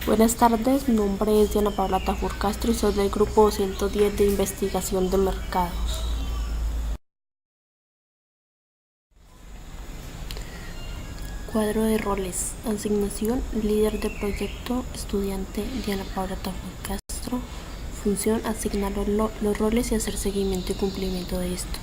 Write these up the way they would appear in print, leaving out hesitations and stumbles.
Buenas tardes, mi nombre es Diana Paula Tafur Castro y soy del grupo 110 de investigación de mercados. Cuadro de roles. Asignación: líder de proyecto, estudiante Diana Paula Tafur Castro. Función: asignar los roles y hacer seguimiento y cumplimiento de estos.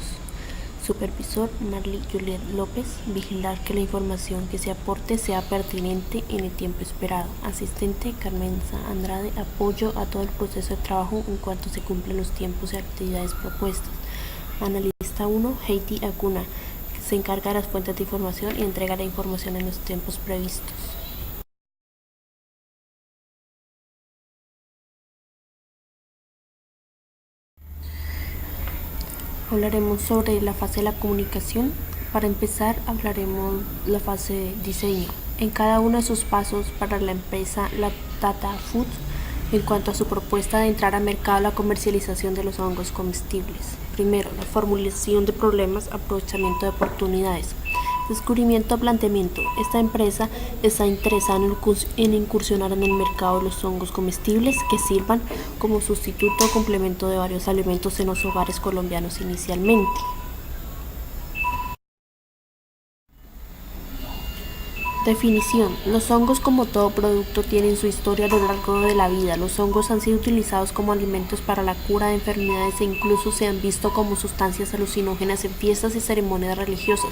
Supervisor: Marley Juliet López. Vigilar que la información que se aporte sea pertinente en el tiempo esperado. Asistente: Carmenza Andrade. Apoyo a todo el proceso de trabajo en cuanto se cumplen los tiempos y actividades propuestas. Analista 1: Heidi Acuna, que se encarga de las fuentes de información y entrega la información en los tiempos previstos. Hablaremos sobre la fase de la comunicación. Para empezar, hablaremos de la fase de diseño. En cada uno de sus pasos para la empresa la Tata Foods en cuanto a su propuesta de entrar al mercado la comercialización de los hongos comestibles. Primero, la formulación de problemas, aprovechamiento de oportunidades. Descubrimiento o planteamiento. Esta empresa está interesada en incursionar en el mercado de los hongos comestibles que sirvan como sustituto o complemento de varios alimentos en los hogares colombianos inicialmente. Definición. Los hongos, como todo producto, tienen su historia a lo largo de la vida. Los hongos han sido utilizados como alimentos para la cura de enfermedades e incluso se han visto como sustancias alucinógenas en fiestas y ceremonias religiosas.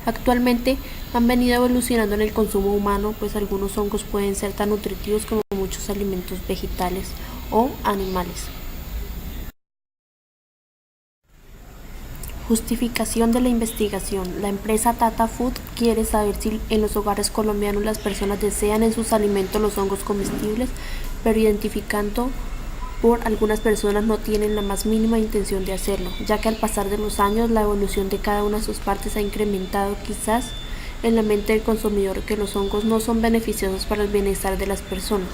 Actualmente han venido evolucionando en el consumo humano, pues algunos hongos pueden ser tan nutritivos como muchos alimentos vegetales o animales. Justificación de la investigación. La empresa Tata Food quiere saber si en los hogares colombianos las personas desean en sus alimentos los hongos comestibles, pero identificando por algunas personas no tienen la más mínima intención de hacerlo, ya que al pasar de los años la evolución de cada una de sus partes ha incrementado quizás en la mente del consumidor que los hongos no son beneficiosos para el bienestar de las personas.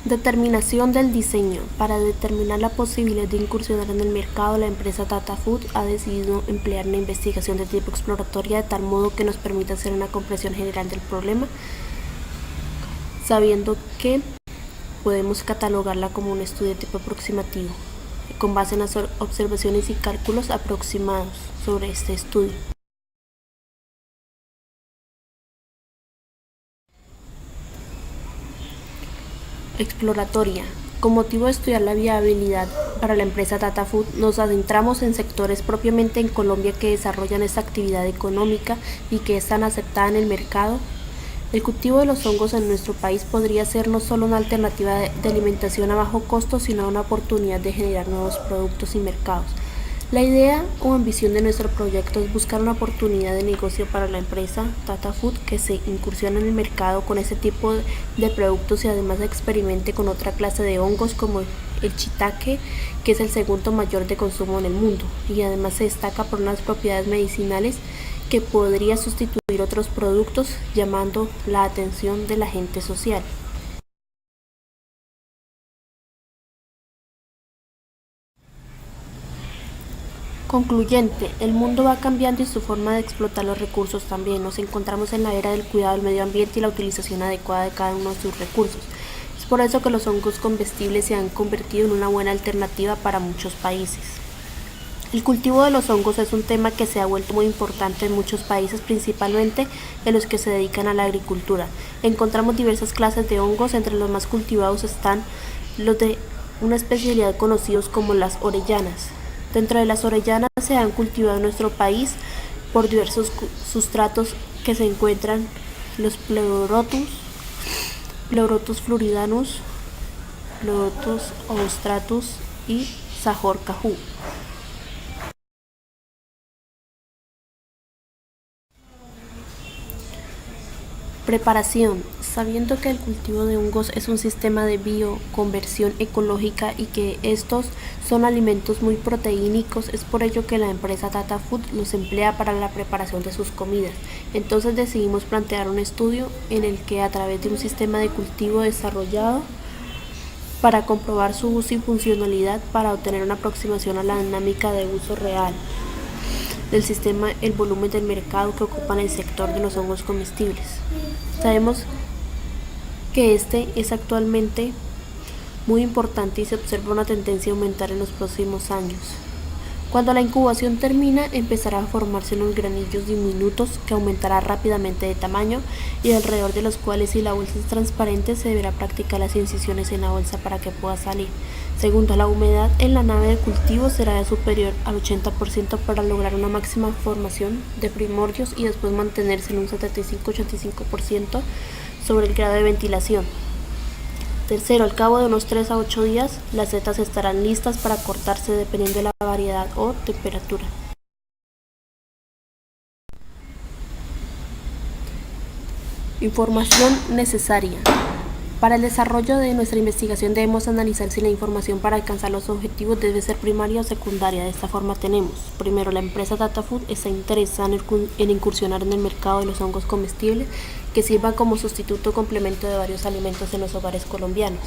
Determinación del diseño. Para determinar la posibilidad de incursionar en el mercado, la empresa Tata Food ha decidido emplear una investigación de tipo exploratoria de tal modo que nos permita hacer una comprensión general del problema, sabiendo que podemos catalogarla como un estudio de tipo aproximativo, con base en las observaciones y cálculos aproximados sobre este estudio. Exploratoria. Con motivo de estudiar la viabilidad para la empresa Tata Food, nos adentramos en sectores propiamente en Colombia que desarrollan esta actividad económica y que están aceptada en el mercado. El cultivo de los hongos en nuestro país podría ser no solo una alternativa de alimentación a bajo costo, sino una oportunidad de generar nuevos productos y mercados. La idea o ambición de nuestro proyecto es buscar una oportunidad de negocio para la empresa Tata Food que se incursiona en el mercado con ese tipo de productos y además experimente con otra clase de hongos como el shiitake, que es el segundo mayor de consumo en el mundo y además se destaca por unas propiedades medicinales que podría sustituir otros productos, llamando la atención del agente social. Concluyente, el mundo va cambiando y su forma de explotar los recursos también. Nos encontramos en la era del cuidado del medio ambiente y la utilización adecuada de cada uno de sus recursos. Es por eso que los hongos comestibles se han convertido en una buena alternativa para muchos países. El cultivo de los hongos es un tema que se ha vuelto muy importante en muchos países, principalmente en los que se dedican a la agricultura. Encontramos diversas clases de hongos, entre los más cultivados están los de una especialidad conocidos como las orellanas. Dentro de las orellanas se han cultivado en nuestro país por diversos sustratos que se encuentran los Pleurotus floridanus, Pleurotus obstratus y Sajor caju. Preparación. Sabiendo que el cultivo de hongos es un sistema de bioconversión ecológica y que estos son alimentos muy proteínicos, es por ello que la empresa Tata Food los emplea para la preparación de sus comidas. Entonces decidimos plantear un estudio en el que a través de un sistema de cultivo desarrollado para comprobar su uso y funcionalidad para obtener una aproximación a la dinámica de uso real. del sistema el volumen del mercado que ocupan el sector de los hongos comestibles. Sabemos que este es actualmente muy importante y se observa una tendencia a aumentar en los próximos años. Cuando la incubación termina, empezará a formarse unos granillos diminutos que aumentará rápidamente de tamaño y alrededor de los cuales, si la bolsa es transparente, se deberá practicar las incisiones en la bolsa para que pueda salir. Segundo, la humedad en la nave de cultivo será superior al 80% para lograr una máxima formación de primordios y después mantenerse en un 75-85% sobre el grado de ventilación. Tercero, al cabo de unos 3 a 8 días, las setas estarán listas para cortarse dependiendo de la variedad o temperatura. Información necesaria. Para el desarrollo de nuestra investigación debemos analizar si la información para alcanzar los objetivos debe ser primaria o secundaria. De esta forma tenemos: primero, la empresa Tata Food está interesada en incursionar en el mercado de los hongos comestibles que sirvan como sustituto o complemento de varios alimentos en los hogares colombianos.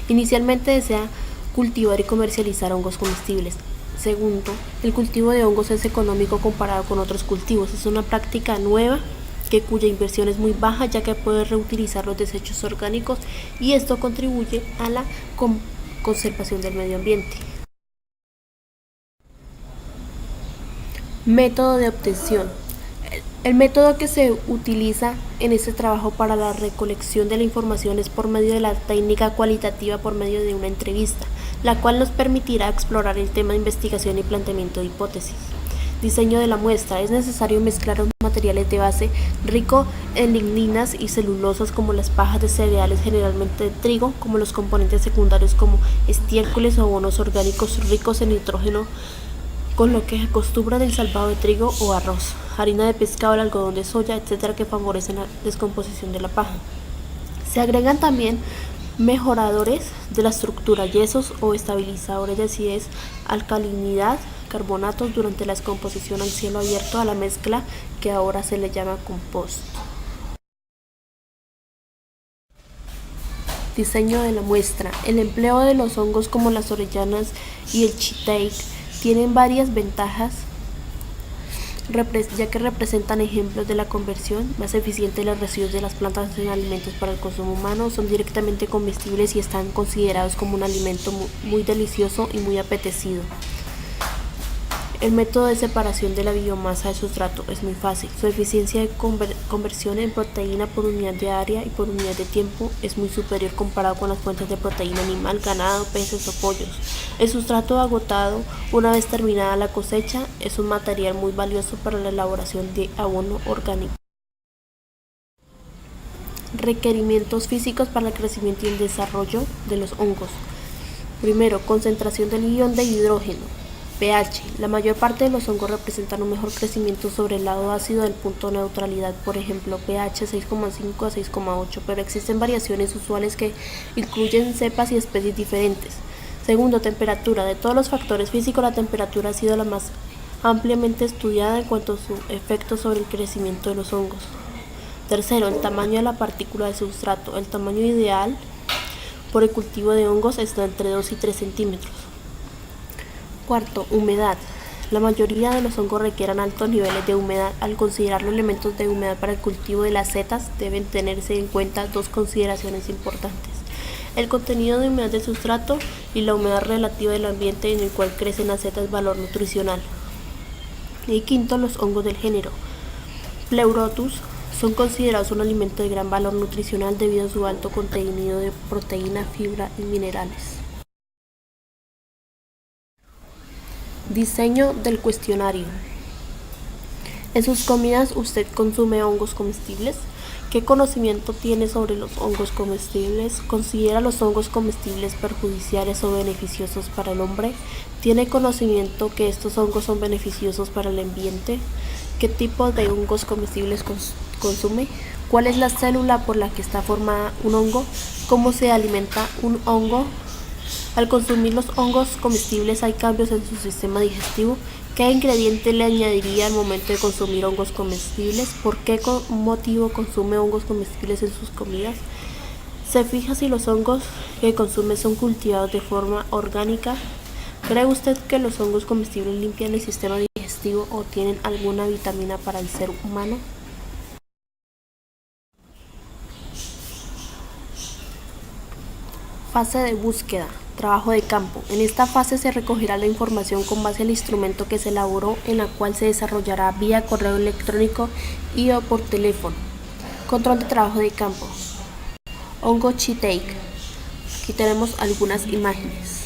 Inicialmente desea cultivar y comercializar hongos comestibles. Segundo, el cultivo de hongos es económico comparado con otros cultivos. Es una práctica nueva cuya inversión es muy baja, ya que puede reutilizar los desechos orgánicos y esto contribuye a la conservación del medio ambiente. Método de obtención. El método que se utiliza en este trabajo para la recolección de la información es por medio de la técnica cualitativa por medio de una entrevista, la cual nos permitirá explorar el tema de investigación y planteamiento de hipótesis. Diseño de la muestra. Es necesario mezclar los materiales de base rico en ligninas y celulosas como las pajas de cereales, generalmente de trigo, como los componentes secundarios como estiércoles o abonos orgánicos ricos en nitrógeno, con lo que acostumbran el salvado de trigo o arroz, harina de pescado, el algodón de soya, etcétera, que favorecen la descomposición de la paja. Se agregan también mejoradores de la estructura, yesos o estabilizadores de acidez, alcalinidad, carbonatos durante la descomposición al cielo abierto a la mezcla, que ahora se le llama compost. Diseño de la muestra. El empleo de los hongos como las orellanas y el shiitake tienen varias ventajas, ya que representan ejemplos de la conversión más eficiente de los residuos de las plantas en alimentos para el consumo humano, son directamente comestibles y están considerados como un alimento muy delicioso y muy apetecido. El método de separación de la biomasa de sustrato es muy fácil. Su eficiencia de conversión en proteína por unidad de área y por unidad de tiempo es muy superior comparado con las fuentes de proteína animal, ganado, peces o pollos. El sustrato agotado, una vez terminada la cosecha, es un material muy valioso para la elaboración de abono orgánico. Requerimientos físicos para el crecimiento y el desarrollo de los hongos. Primero, concentración del ion de hidrógeno. pH. La mayor parte de los hongos representan un mejor crecimiento sobre el lado ácido del punto de neutralidad, por ejemplo pH 6,5 a 6,8, pero existen variaciones usuales que incluyen cepas y especies diferentes. Segundo, temperatura. De todos los factores físicos, la temperatura ha sido la más ampliamente estudiada en cuanto a su efecto sobre el crecimiento de los hongos. Tercero, el tamaño de la partícula de sustrato. El tamaño ideal por el cultivo de hongos está entre 2 y 3 centímetros. Cuarto, humedad. La mayoría de los hongos requieren altos niveles de humedad. Al considerar los elementos de humedad para el cultivo de las setas, deben tenerse en cuenta dos consideraciones importantes: el contenido de humedad del sustrato y la humedad relativa del ambiente en el cual crecen las setas, valor nutricional. Y quinto, los hongos del género Pleurotus son considerados un alimento de gran valor nutricional debido a su alto contenido de proteína, fibra y minerales. Diseño del cuestionario. ¿En sus comidas usted consume hongos comestibles? ¿Qué conocimiento tiene sobre los hongos comestibles? ¿Considera los hongos comestibles perjudiciales o beneficiosos para el hombre? ¿Tiene conocimiento que estos hongos son beneficiosos para el ambiente? ¿Qué tipo de hongos comestibles consume? ¿Cuál es la célula por la que está formada un hongo? ¿Cómo se alimenta un hongo? Al consumir los hongos comestibles hay cambios en su sistema digestivo. ¿Qué ingrediente le añadiría al momento de consumir hongos comestibles? ¿Por qué motivo consume hongos comestibles en sus comidas? ¿Se fija si los hongos que consume son cultivados de forma orgánica? ¿Cree usted que los hongos comestibles limpian el sistema digestivo? digestivo o tienen alguna vitamina para el ser humano. Fase de búsqueda, trabajo de campo. En esta fase se recogerá la información con base al instrumento que se elaboró, en la cual se desarrollará vía correo electrónico y o por teléfono. Control de trabajo de campo. Hongo Shiitake. Aquí tenemos algunas imágenes.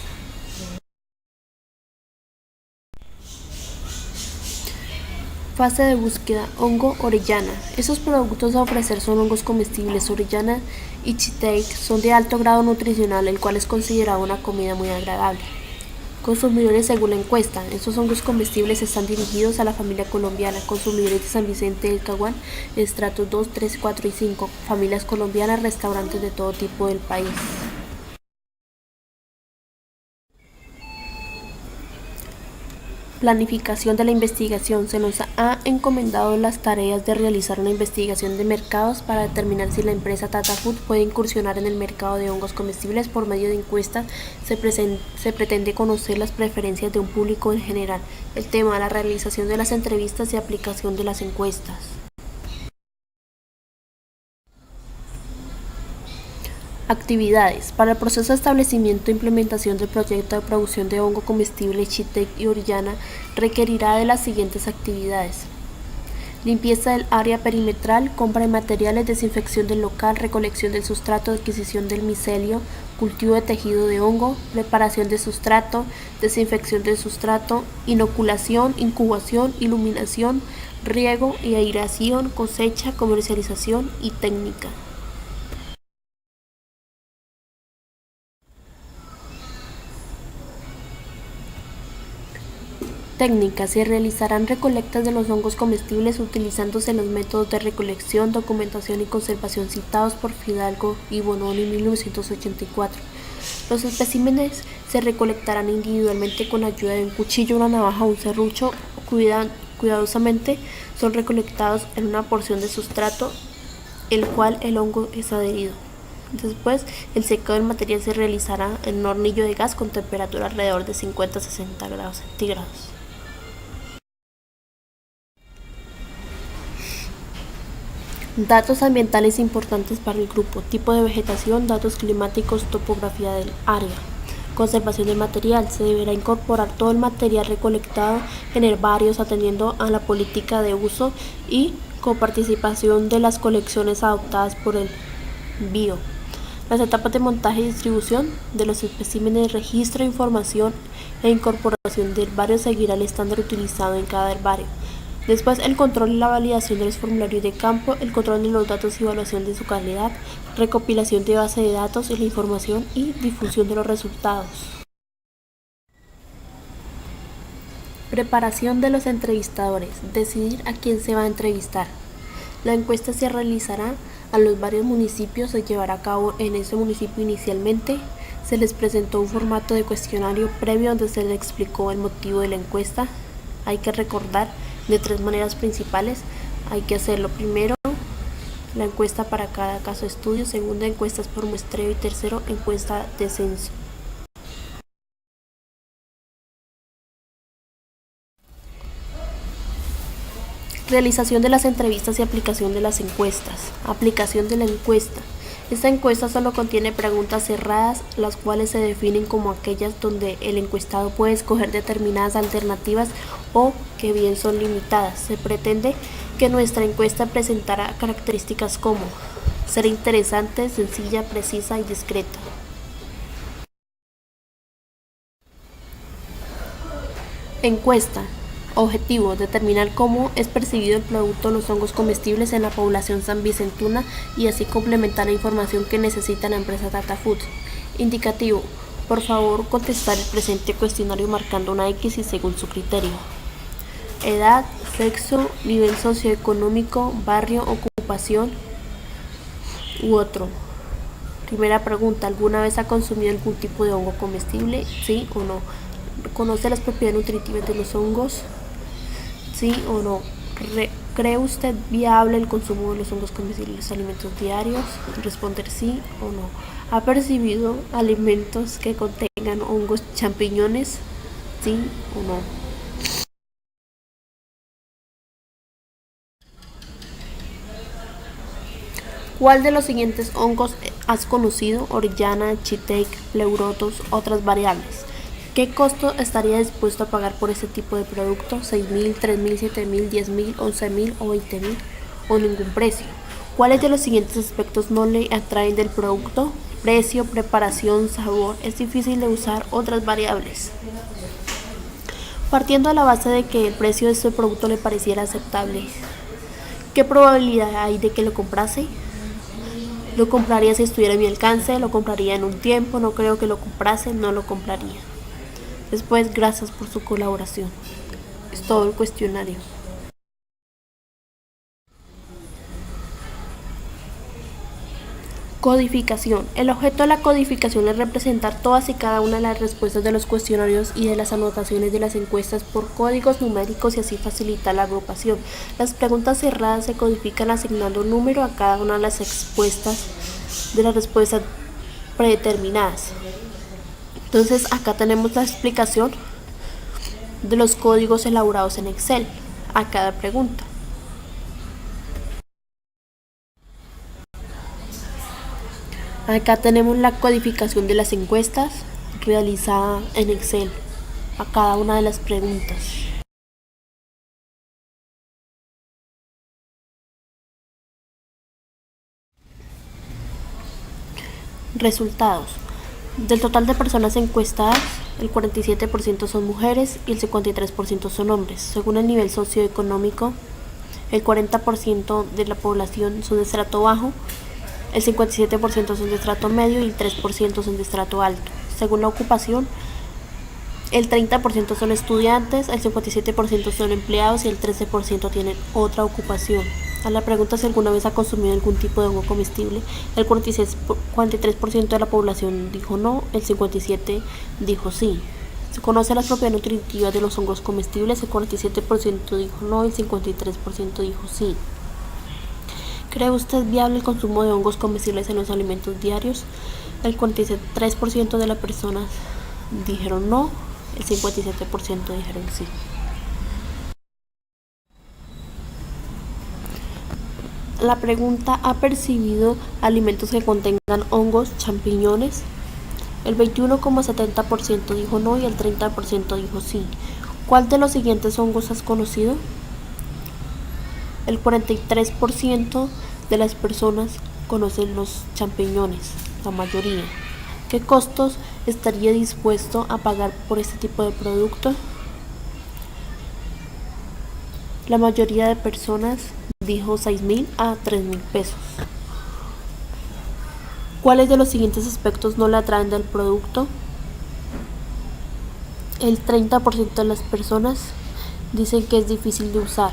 Fase de búsqueda, hongo orellana. Estos productos a ofrecer son hongos comestibles orellana y shiitake, son de alto grado nutricional, el cual es considerado una comida muy agradable. Consumidores según la encuesta. Estos hongos comestibles están dirigidos a la familia colombiana. Consumidores de San Vicente del Caguán, estratos 2, 3, 4 y 5. Familias colombianas, restaurantes de todo tipo del país. Planificación de la investigación. Se nos ha encomendado las tareas de realizar una investigación de mercados para determinar si la empresa Tata Food puede incursionar en el mercado de hongos comestibles. Por medio de encuestas se pretende conocer las preferencias de un público en general. El tema, la realización de las entrevistas y aplicación de las encuestas. Actividades. Para el proceso de establecimiento e implementación del proyecto de producción de hongo comestible shiitake y orellana requerirá de las siguientes actividades: limpieza del área perimetral, compra de materiales, desinfección del local, recolección del sustrato, adquisición del micelio, cultivo de tejido de hongo, preparación de sustrato, desinfección del sustrato, inoculación, incubación, iluminación, riego y aireación, cosecha, comercialización y técnica. Técnicas. Se realizarán recolectas de los hongos comestibles utilizándose los métodos de recolección, documentación y conservación citados por Fidalgo y Bononi en 1984. Los especímenes se recolectarán individualmente con ayuda de un cuchillo, una navaja o un serrucho. Cuidadosamente son recolectados en una porción de sustrato el cual el hongo es adherido. Después, el secado del material se realizará en un hornillo de gas con temperatura alrededor de 50 a 60 grados centígrados. Datos ambientales importantes para el grupo: tipo de vegetación, datos climáticos, topografía del área. Conservación del material. Se deberá incorporar todo el material recolectado en herbarios atendiendo a la política de uso y coparticipación de las colecciones adoptadas por el BIO. Las etapas de montaje y distribución de los especímenes, registro, información e incorporación de herbario seguirá el estándar utilizado en cada herbario. Después, el control y la validación de los formularios de campo, el control de los datos y evaluación de su calidad, recopilación de base de datos y la información y difusión de los resultados. Preparación de los entrevistadores. Decidir a quién se va a entrevistar. La encuesta se realizará a los varios municipios, se llevará a cabo en ese municipio inicialmente. Se les presentó un formato de cuestionario previo donde se les explicó el motivo de la encuesta. Hay que recordar de 3 maneras principales. Hay que hacerlo: primero, la encuesta para cada caso de estudio; segunda, encuestas por muestreo; y tercero, encuesta de censo. Realización de las entrevistas y aplicación de las encuestas. Aplicación de la encuesta. Esta encuesta solo contiene preguntas cerradas, las cuales se definen como aquellas donde el encuestado puede escoger determinadas alternativas o que bien son limitadas. Se pretende que nuestra encuesta presentara características como ser interesante, sencilla, precisa y discreta. Encuesta. Objetivo: determinar cómo es percibido el producto los hongos comestibles en la población sanvicentuna y así complementar la información que necesita la empresa Tata Food. Indicativo: por favor contestar el presente cuestionario marcando una X y según su criterio. Edad, sexo, nivel socioeconómico, barrio, ocupación u otro. Primera pregunta: ¿alguna vez ha consumido algún tipo de hongo comestible? ¿Sí o no? ¿Conoce las propiedades nutritivas de los hongos? ¿Sí o no? ¿Cree usted viable el consumo de los hongos comestibles en los alimentos diarios? Responder sí o no. ¿Ha percibido alimentos que contengan hongos champiñones? ¿Sí o no? ¿Cuál de los siguientes hongos has conocido? Orellana, Chitec, pleurotus, otras variables. ¿Qué costo estaría dispuesto a pagar por este tipo de producto? ¿6.000, 3.000, 7.000, 10.000, 11.000 o 20.000? ¿O ningún precio? ¿Cuáles de los siguientes aspectos no le atraen del producto? Precio, preparación, sabor. Es difícil de usar, otras variables. Partiendo de la base de que el precio de este producto le pareciera aceptable, ¿qué probabilidad hay de que lo comprase? Lo compraría si estuviera a mi alcance, lo compraría en un tiempo, no creo que lo comprase, no lo compraría. Después, gracias por su colaboración. Es todo el cuestionario. Codificación. El objeto de la codificación es representar todas y cada una de las respuestas de los cuestionarios y de las anotaciones de las encuestas por códigos numéricos y así facilitar la agrupación. Las preguntas cerradas se codifican asignando un número a cada una de las expuestas de las respuestas predeterminadas. Entonces acá tenemos la explicación de los códigos elaborados en Excel a cada pregunta. Acá tenemos la codificación de las encuestas realizada en Excel a cada una de las preguntas. Resultados. Del total de personas encuestadas, el 47% son mujeres y el 53% son hombres. Según el nivel socioeconómico, el 40% de la población son de estrato bajo, el 57% son de estrato medio y el 3% son de estrato alto. Según la ocupación, el 30% son estudiantes, el 57% son empleados y el 13% tienen otra ocupación. A la pregunta si alguna vez ha consumido algún tipo de hongo comestible, el 43% de la población dijo no, el 57% dijo sí. Se conoce las propiedades nutritivas de los hongos comestibles, el 47% dijo no, el 53% dijo sí. ¿Cree usted viable el consumo de hongos comestibles en los alimentos diarios? El 43% de las personas dijeron no, el 57% dijeron sí. La pregunta: ¿ha percibido alimentos que contengan hongos, champiñones? El 21,70% dijo no y el 30% dijo sí. ¿Cuál de los siguientes hongos has conocido? El 43% de las personas conocen los champiñones, la mayoría. ¿Qué costos estaría dispuesto a pagar por este tipo de producto? La mayoría de personas dijo 6.000 a 3.000 pesos. ¿Cuáles de los siguientes aspectos no le atraen del producto? El 30% de las personas dicen que es difícil de usar.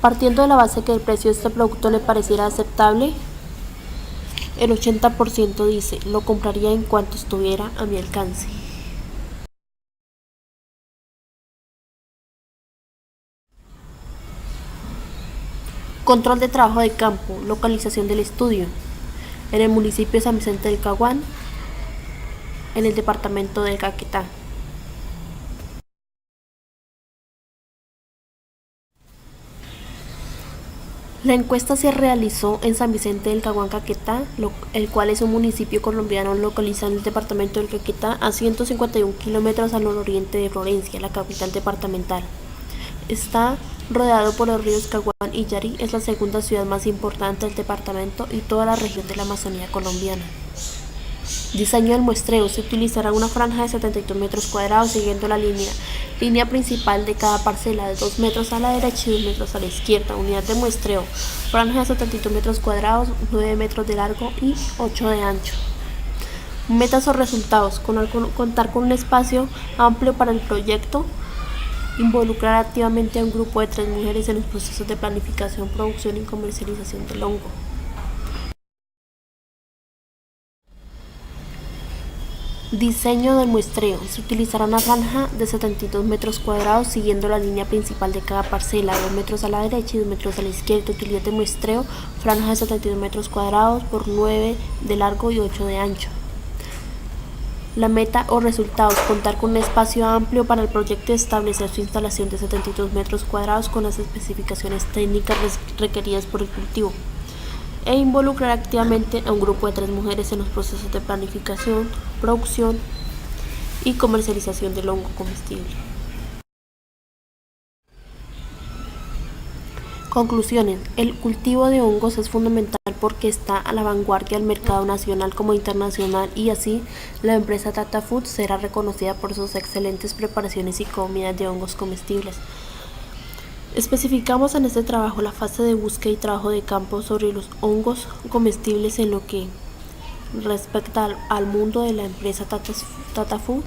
Partiendo de la base que el precio de este producto le pareciera aceptable, el 80% dice lo compraría en cuanto estuviera a mi alcance. Control de trabajo de campo, localización del estudio. En el municipio de San Vicente del Caguán, en el departamento del Caquetá. La encuesta se realizó en San Vicente del Caguán, Caquetá, el cual es un municipio colombiano localizado en el departamento del Caquetá, a 151 kilómetros al nororiente de Florencia, la capital departamental. Está rodeado por los ríos Caguán y Yarí, es la segunda ciudad más importante del departamento y toda la región de la Amazonía colombiana. Diseño del muestreo: se utilizará una franja de 72 metros cuadrados siguiendo la línea principal de cada parcela de 2 metros a la derecha y 2 metros a la izquierda. Unidad de muestreo: franja de 72 metros cuadrados, 9 metros de largo y 8 de ancho. Metas o resultados: contar con un espacio amplio para el proyecto, involucrar activamente a un grupo de 3 mujeres en los procesos de planificación, producción y comercialización del hongo. Diseño del muestreo: se utilizará una franja de 72 metros cuadrados siguiendo la línea principal de cada parcela, 2 metros a la derecha y 2 metros a la izquierda. Utilidad de muestreo: franja de 72 metros cuadrados por 9 de largo y 8 de ancho. La meta o resultados: contar con un espacio amplio para el proyecto y establecer su instalación de 72 metros cuadrados con las especificaciones técnicas requeridas por el cultivo. e involucrar activamente a un grupo de 3 mujeres en los procesos de planificación, producción y comercialización del hongo comestible. Conclusiones. El cultivo de hongos es fundamental porque está a la vanguardia del mercado nacional como internacional y así la empresa Tata Foods será reconocida por sus excelentes preparaciones y comidas de hongos comestibles. Especificamos en este trabajo la fase de búsqueda y trabajo de campo sobre los hongos comestibles en lo que respecta al mundo de la empresa Tata Foods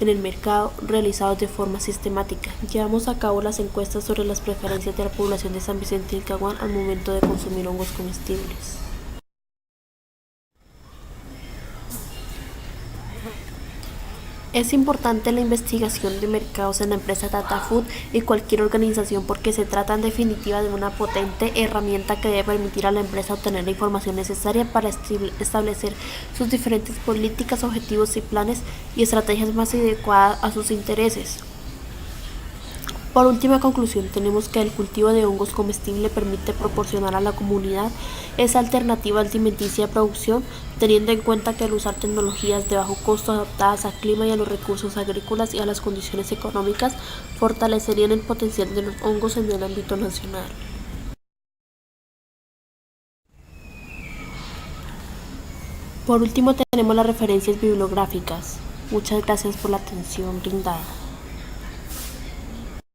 en el mercado realizados de forma sistemática. Llevamos a cabo las encuestas sobre las preferencias de la población de San Vicente del Caguán al momento de consumir hongos comestibles. Es importante la investigación de mercados en la empresa Tata Food y cualquier organización porque se trata en definitiva de una potente herramienta que debe permitir a la empresa obtener la información necesaria para establecer sus diferentes políticas, objetivos y planes y estrategias más adecuadas a sus intereses. Por última conclusión, tenemos que el cultivo de hongos comestibles permite proporcionar a la comunidad esa alternativa alimenticia de producción, teniendo en cuenta que al usar tecnologías de bajo costo adaptadas al clima y a los recursos agrícolas y a las condiciones económicas, fortalecerían el potencial de los hongos en el ámbito nacional. Por último, tenemos las referencias bibliográficas. Muchas gracias por la atención brindada.